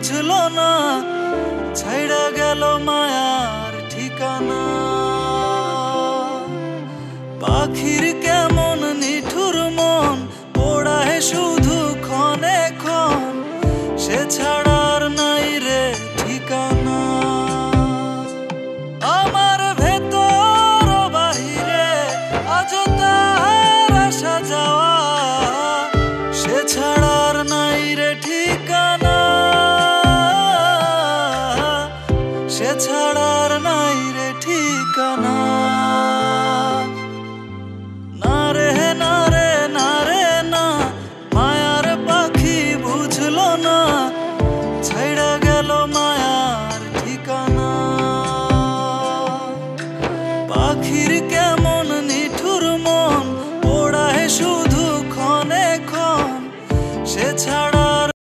বুঝলো না ছাইড়া গেল মায়ার ঠিকানা। পাখির কেমন নিঠুর মন পোড়ায় শুধু ক্ষণে ক্ষণ, সে ছাড়ার নাই রে ঠিকানা। আমার ভেতর বাহিরে আজও তার আসা যাওয়া, সে ছাড়ার নাই রে ঠিকানা।